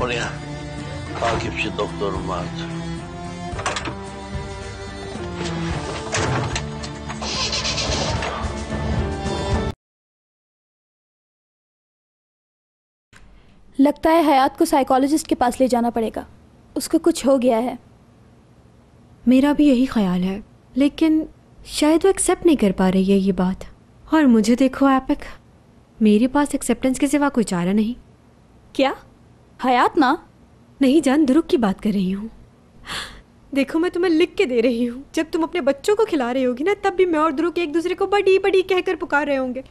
Oraya takipçi doktorum vardı. लगता है हयात को साइकोलॉजिस्ट के पास ले जाना पड़ेगा, उसको कुछ हो गया है। मेरा भी यही ख्याल है, लेकिन शायद वो एक्सेप्ट नहीं कर पा रही है ये बात। और मुझे देखो एपिक, मेरे पास एक्सेप्टेंस के सिवा कोई चारा नहीं। क्या? हयात ना? नहीं जान, दुरुक की बात कर रही हूँ। देखो मैं तुम्हें लिख के दे रही हूँ, जब तुम अपने बच्चों को खिला रही होगी ना, तब भी मैं और दुरुक एक दूसरे को बड़ी बड़ी कहकर पुकार रहे होंगे।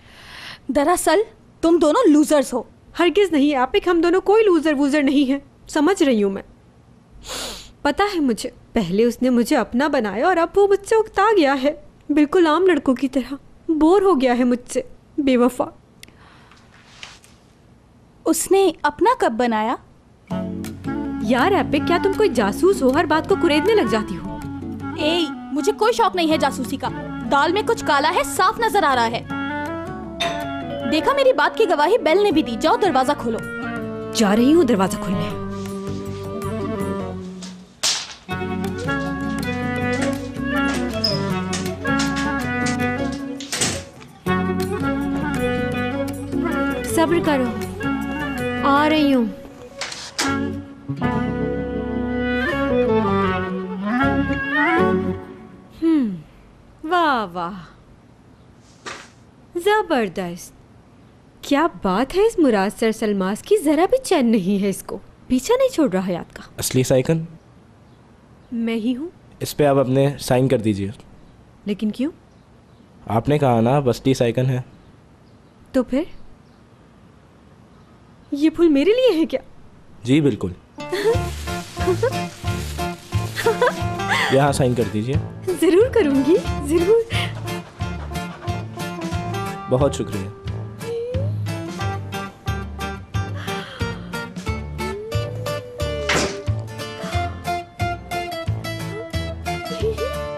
दरअसल तुम दोनों लूजर्स हो। हरगिज नहीं एपिक, हम दोनों कोई लूजर वूजर नहीं है, समझ रही हूँ मैं। पता है मुझे, पहले उसने मुझे अपना बनाया और अब वो मुझसे उकता गया है, बिल्कुल आम लड़कों की तरह बोर हो गया है मुझसे, बेवफा। उसने अपना कब बनाया? यार एपिक, क्या तुम कोई जासूस हो? हर बात को कुरेदने लग जाती हो। ए, मुझे कोई शौक नहीं है जासूसी का। दाल में कुछ काला है, साफ नजर आ रहा है। देखा, मेरी बात की गवाही बेल ने भी दी। जाओ दरवाजा खोलो। जा रही हूँ दरवाजा खोलने। सब्र करो, आ रही हूँ। वाह वाह, जबरदस्त। क्या बात है इस मुराद सर सलमास की, जरा भी चैन नहीं है इसको, पीछा नहीं छोड़ रहा हयात का। असली साइकन मैं ही हूँ। इस पे आप अपने साइन कर दीजिए। लेकिन क्यों? आपने कहा ना असली साइकन है। तो फिर ये फूल मेरे लिए है क्या? जी बिल्कुल। यहाँ साइन कर दीजिए। जरूर करूंगी, जरूर। बहुत शुक्रिया।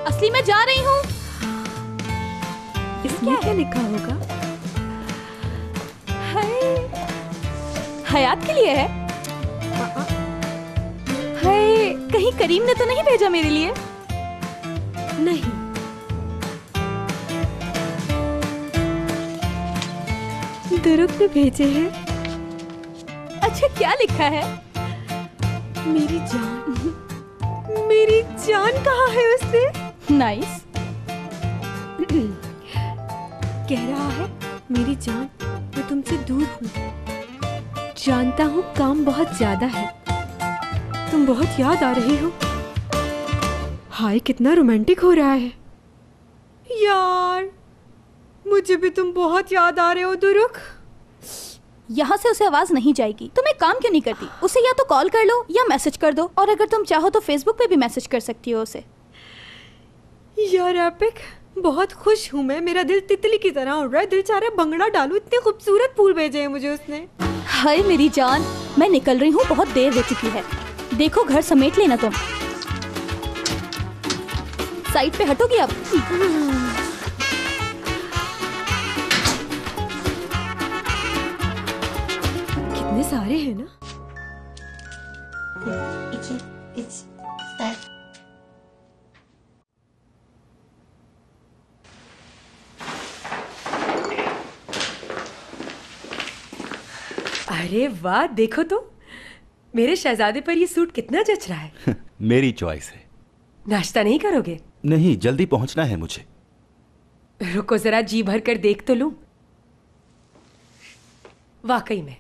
असली मैं जा रही हूँ। इसमें क्या लिखा होगा? हयात के लिए है। हाय, कहीं करीम ने तो नहीं भेजा मेरे लिए? नहीं। दुरुक ने भेजे हैं। अच्छा, क्या लिखा है? मेरी जान। मेरी जान कहा है उसने? नाइस। कह रहा है, मेरी जान, मैं तुमसे दूर हूँ। जानता हूँ काम बहुत ज्यादा है, तुम बहुत याद आ रही हो। हाय, कितना रोमांटिक हो रहा है यार। मुझे भी तुम बहुत याद आ रहे हो दुरुक। यहाँ से उसे आवाज नहीं जाएगी। तुम एक काम क्यों नहीं करती? उसे या तो कॉल कर लो या मैसेज कर दो, और अगर तुम चाहो तो फेसबुक पे भी मैसेज कर सकती हो उसे। यार एपिक, बहुत खुश हूँ मैं। मेरा दिल तितली की तरह उड़ रहा है। दिल चाह रहा है बंगड़ा डालूं, इतने खूबसूरत फूल भेजे हैं मुझे उसने। हाय मेरी जान, मैं निकल रही हूँ, बहुत देर हो चुकी है। देखो, घर समेट लेना तुम। साइड पे हटोगी अब? कितने सारे हैं ना। अरे वाह, देखो तो मेरे शहजादे पर ये सूट कितना जच रहा है। मेरी चॉइस है। नाश्ता नहीं करोगे? नहीं, जल्दी पहुंचना है मुझे। रुको जरा, जी भर कर देख तो लूं। वाकई में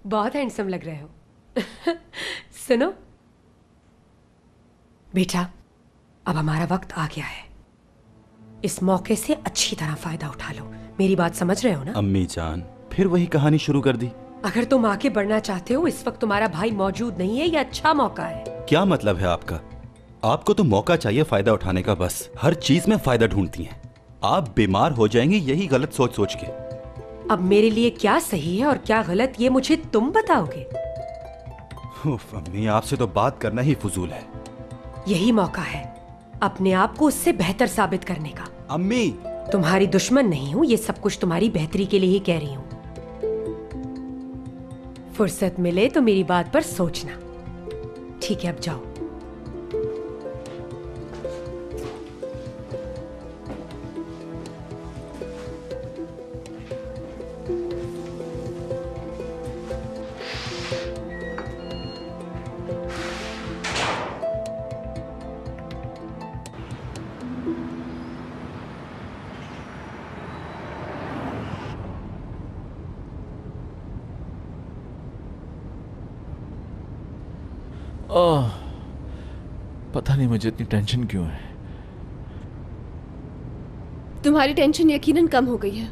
बहुत हैंडसम लग रहे हो। सुनो बेटा, अब हमारा वक्त आ गया है। इस मौके से अच्छी तरह फायदा उठा लो। मेरी बात समझ रहे हो ना? अम्मी जान, फिर वही कहानी शुरू कर दी। अगर तुम आगे बढ़ना चाहते हो, इस वक्त तुम्हारा भाई मौजूद नहीं है, ये अच्छा मौका है। क्या मतलब है आपका? आपको तो मौका चाहिए फायदा उठाने का, बस हर चीज में फायदा ढूंढती हैं। आप बीमार हो जाएंगे यही गलत सोच सोच के। अब मेरे लिए क्या सही है और क्या गलत, ये मुझे तुम बताओगे। उफ, अम्मी आपसे तो बात करना ही फजूल है। यही मौका है अपने आप को उससे बेहतर साबित करने का। अम्मी, तुम्हारी दुश्मन नहीं हूँ, ये सब कुछ तुम्हारी बेहतरी के लिए ही कह रही हूँ। फुर्सत मिले तो मेरी बात पर सोचना। ठीक है, अब जाओ। पता नहीं मुझे इतनी टेंशन क्यों है। तुम्हारी टेंशन यकीनन कम हो गई है।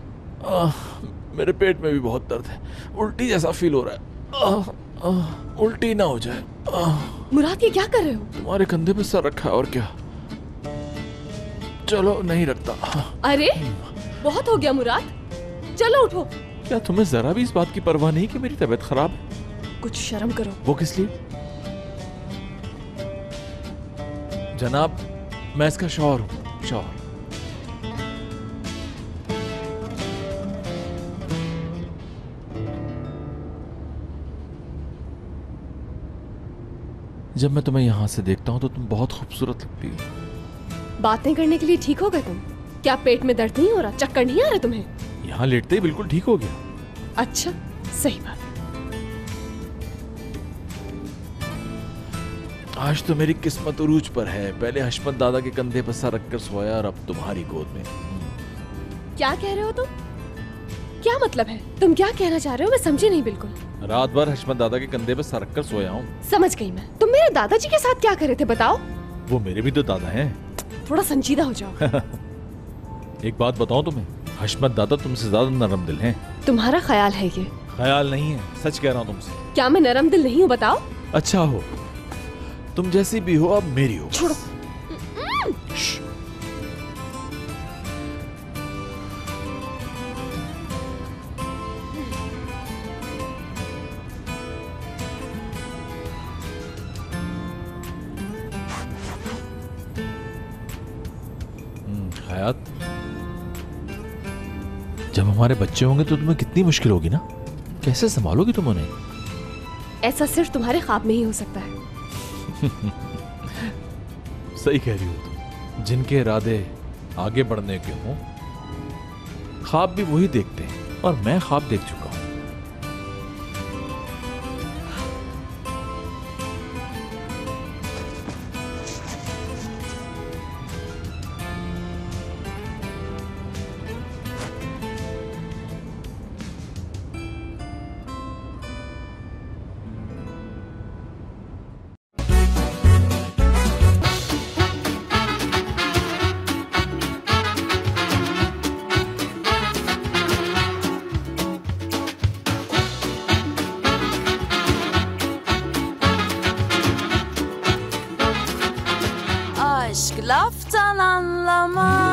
मेरे पेट में भी बहुत दर्द है, उल्टी जैसा फील हो रहा है। उल्टी ना हो जाए। मुराद, ये क्या कर रहे हो? तुम्हारे कंधे पे सर रखा है और क्या। चलो, नहीं रखता। अरे बहुत हो गया मुराद, चलो उठो। क्या तुम्हें जरा भी इस बात की परवाह नहीं कि मेरी तबीयत खराब है? कुछ शर्म करो। वो किस लिए? जनाब, मैं इसका शौहर हूँ। शौहर। जब मैं तुम्हें यहां से देखता हूं तो तुम बहुत खूबसूरत लगती हो। बातें करने के लिए ठीक हो गए तुम? क्या पेट में दर्द नहीं हो रहा? चक्कर नहीं आ रहा तुम्हें? यहां लेटते ही बिल्कुल ठीक हो गया। अच्छा, सही बात। आज तो मेरी किस्मत उरूज पर है। पहले हशमत दादा के कंधे पर सर रखकर सोया और अब तुम्हारी गोद में। क्या कह रहे हो तुम? क्या मतलब है? तुम क्या कहना चाह रहे हो? मैं समझी नहीं बिल्कुल। रात भर हशमत दादा के कंधे पर सर रखकर सोया हूँ। समझ गई मैं। तुम मेरे दादाजी के साथ क्या कर रहे थे बताओ? वो मेरे भी तो दादा हैं। थोड़ा संजीदा हो जाओ। एक बात बताऊं तुम्हें, हशमत दादा तुमसे ज्यादा नरम दिल हैं। तुम्हारा ख्याल है ये? ख्याल नहीं है, सच कह रहा हूँ तुमसे। क्या मैं नरम दिल नहीं हूँ बताओ? अच्छा हो, तुम जैसी भी हो अब मेरी हो। छोड़ो। हयात, जब हमारे बच्चे होंगे तो तुम्हें कितनी मुश्किल होगी ना। कैसे संभालोगी तुम उन्हें? ऐसा सिर्फ तुम्हारे ख्वाब में ही हो सकता है। सही कह रही हो तुम। जिनके इरादे आगे बढ़ने के हों, ख्वाब भी वही देखते हैं, और मैं ख्वाब देख चुका हूं। Aşk laftan anlamaz.